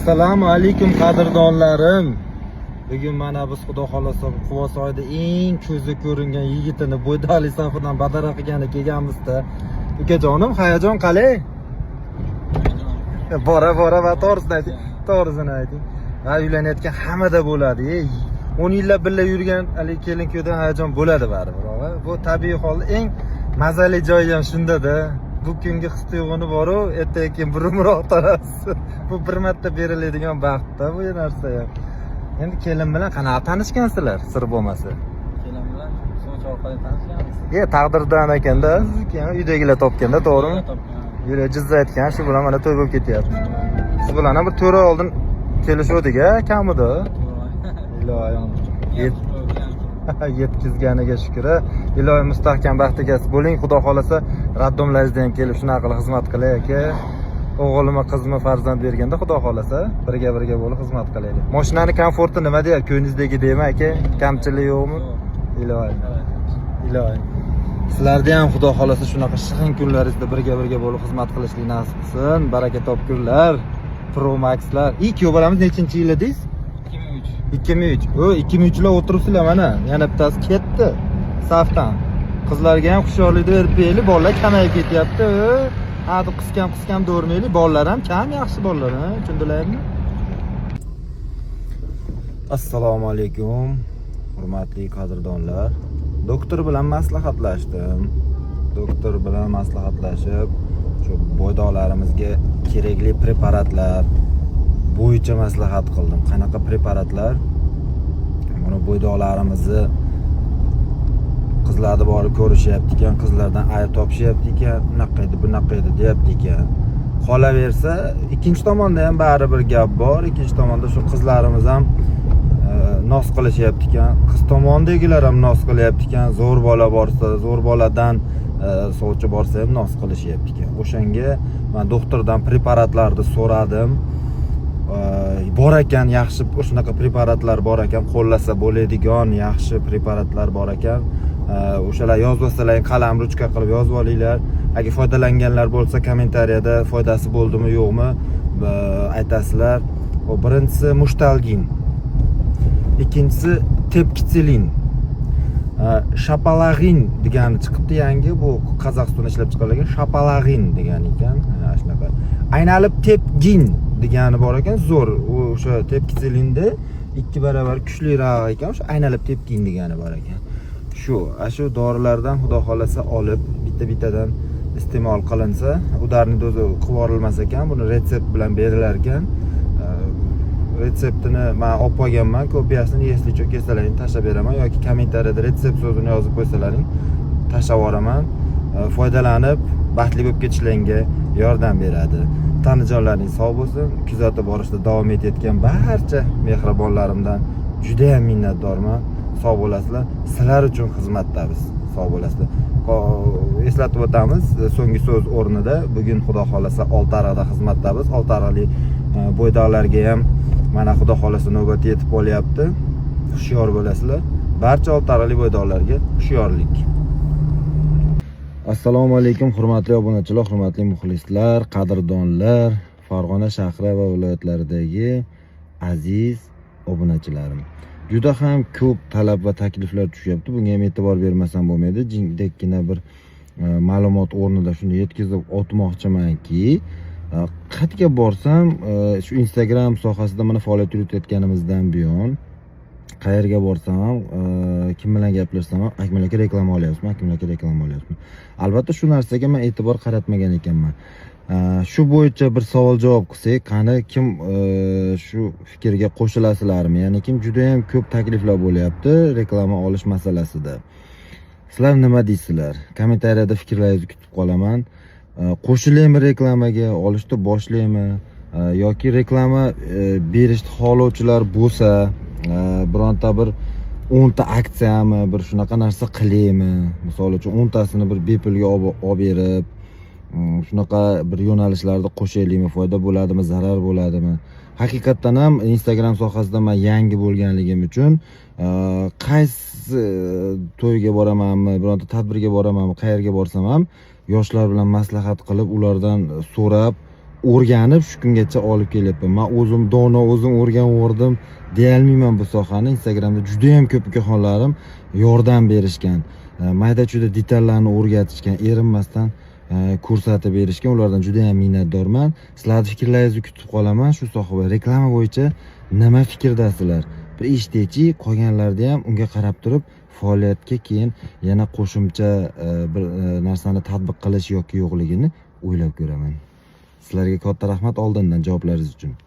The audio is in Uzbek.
Assalomu alaykum qadrdonlarim. Bugun mana biz xudo xolasa Quvasoyda eng ko'zi ko'ringan yigitini Bo'ydali safidan badara qilgani kelganmizda. Ukajonim, hayajon qalay? Bora va to'g'risini ayting. Ha, uylanayotgan hammada bo'ladi. 10 yillar birga yurgan hali kelin-kuydan hayajon bo'ladi baribir. Bu tabiiy hol. Eng mazali joyi ham shunda-da. Bu kungi his-tuyg'uni bor-u, ertaga keyin burumroq tarasi. Bu bir marta beriladigan baxtda bu narsa ham. Endi kelin bilan qanaqa tanishgansizlar, sir bo'lmasa? Kelin bilan so'ch orqali tanishganmiz. Taqdirdan ekanda, keyin uydagilar topganda, to'g'rimi? Yura jizza aytgan, shu bilan mana to'y bo'lib ketyapti. Siz bilan ham bir 4 oy oldin kelishuvdik-a, kamida. Iloyim. Yetkizganiga shukr. Iloyim mustahkam baxtiga bo'ling. Xudo xolasa raddomlaringizda ham kelib shunaqa qilib xizmat qilay aka. O'g'lima, qizimga farzand berganda Xudo xolasa birga bo'lib xizmat qilaylik. Mashinani komforti nima deyapti? Ko'nglingizdagi deymi aka? Kamchilik yo'qmi? Iloyim. Sizlarda ham Xudo xolasa shunaqa shirin kunlaringizda birga bo'lib xizmat qilishlik nasib qilsin. Baraka topkunlar, Pro Maxlar. Kuyov bolamiz nechinchi yil edingiz? 2003. 2003 lar o'tiribsizlar mana. Yana bittasi ketdi safdan. Qizlarga ham xushyorlikni berib beraylik. Bolalar kamayib ketyapti. Hadi qisqam do'rmaylik. Bolalar ham kam, yaxshi bolalar, tushundilarmi? Assalomu alaykum. Hurmatli qadrdonlar. Doktor bilan maslahatlashdim. Doktor bilan maslahatlashib, shu bo'ydoqlarimizga kerakli preparatlar bo'yicha maslahat qildim. Qanaqa preparatlar? Mana bo'ydoqlarimizni qizlarni borib ko'rishyapti ekan, qizlardan ayb topishyapti ekan, bunaqa edi deyapti ekan. Qolaversa, ikkinchi tomonda ham baribir gap bor. Ikkinchi tomonda shu qizlarimiz ham nos qilishyapti ekan, qiz tomondagilar ham nos qilyapti ekan. Zo'r bola borsa, zo'r boladan sovchi borsa ham nos qilishyapti ekan. O'shanga men doktordan preparatlarni so'radim. Bor ekan, yaxshi shunaqa preparatlar bor ekan, qo'llasa bo'ladigan yaxshi preparatlar bor ekan. O'shalar yozvasalar, qalam ruchka qilib yozib olinglar. Agar foydalanganlar bo'lsa, kommentariyada foydasi bo'ldimi, yo'qmi aytasizlar. Birinchisi mushtalgin. Ikkinchisi tepkitsilin. Shapalag'in degani chiqibdi yangi, bu Qozog'istonda ishlab chiqarilgan shapalag'in degani ekan. Shunaqa. Aynalib tepgin degani bor ekan, zo'r. O'sha tepkitsilinde 2 barobar kuchliroq ekan, o'sha aynalib tepgin degani bor ekan. Shu dorilardan xudo xolasa olib bitta-bittadan iste'mol qilinsa, udarning dozi qivorilmas ekan, buni retsept bilan berilar ekan. Retseptini men olib qolganman, kopiyasini если что kesalaring tashlab beraman yoki kommentariyada retsept so'zini yozib qo'ysalaring tashlab yuboraman. Foydalanib baxtli bo'lib ketishlaringga yordam beradi. Tanijonlaring sog' bo'lsin. Kuzatib borishda davom etayotgan barcha mehribonlarimdan juda ham minnatdorman. Sog' bo'lasizlar. Sizlar uchun xizmatdamiz. Sog' bo'lasizlar. Eslatib o'tamiz, so'nggi so'z o'rnida bugun xudo xolasa Oltiariqda xizmatdamiz. Oltiariqlik bo'ydoqlarga ham mana xudo xolasa navbati yetib qolyapti. Hushyor bo'lasizlar. Barcha Oltiariqlik bo'ydoqlarga hushyorlik. Assalomu alaykum hurmatli obunachilar, hurmatli muxlislar, qadrdonlar, Farg'ona shahri va viloyatlaridagi aziz obunachilarim. Juda ham ko'p talab va takliflar tushyapti. Bunga ham e'tibor bermasam bo'lmaydi. Jingdekkina bir ma'lumot o'rnida shuni yetkazib o'tmoqchimanki, qayerga borsam, shu Instagram sohasida mana faoliyat yuritayotganimizdan buyon qayerga borsam ham, kim bilan gaplashsam ham akmalaka reklama olyapman. Albatta shu narsaga men e'tibor qaratmagan ekanman. Shu bo'yicha bir savol javob qilsak, qani kim shu fikrga qo'shilasizlarmi? Ya'ni kim juda ham ko'p takliflar bo'lyapti reklama olish masalasida. Sizlar nima deysizlar? Kommentariyada fikrlaringizni kutib qolaman. Qo'shilaymi reklamaga, olishni boshlaymi yoki reklama berishni xohlovchilar bo'lsa, bironta bir 10 ta aksiyami, bir shunaqa narsa qilaymi? Misol uchun 10 tasini bir bepulga olib berib, shunaqa bir yo'nalishlarda qo'shaylikmi, foyda bo'ladimi, zarar bo'ladimi? Haqiqatdan ham Instagram sohasida men yangi bo'lganligim uchun qaysi to'yga boramanmi, bironta tadbirga boramanmi, qayerga borsam ham yoshlar bilan maslahat qilib, ulardan so'rab, o'rganib shu kungacha olib kelyapman. Men o'zim dono, o'zim o'rganib deyolmayman bu sohani. Instagramda juda ham ko'p ukaxonlarim yordam berishgan. Mayda-chuyda detallarni o'rgatishgan, erinmasdan ko'rsatib berishgan. Ulardan juda ham minnatdorman. Sizlarning fikrlaringizni kutib qolaman. Shu soha reklama bo'yicha nima fikrdasizlar? Bir eshitaychi, qolganlarda ham unga qarab turib faoliyatga keyin yana qo'shimcha bir narsani tatbiq qilish yoki yo'qligini o'ylab ko'raman. Sizlarga katta rahmat oldindan javoblaringiz uchun.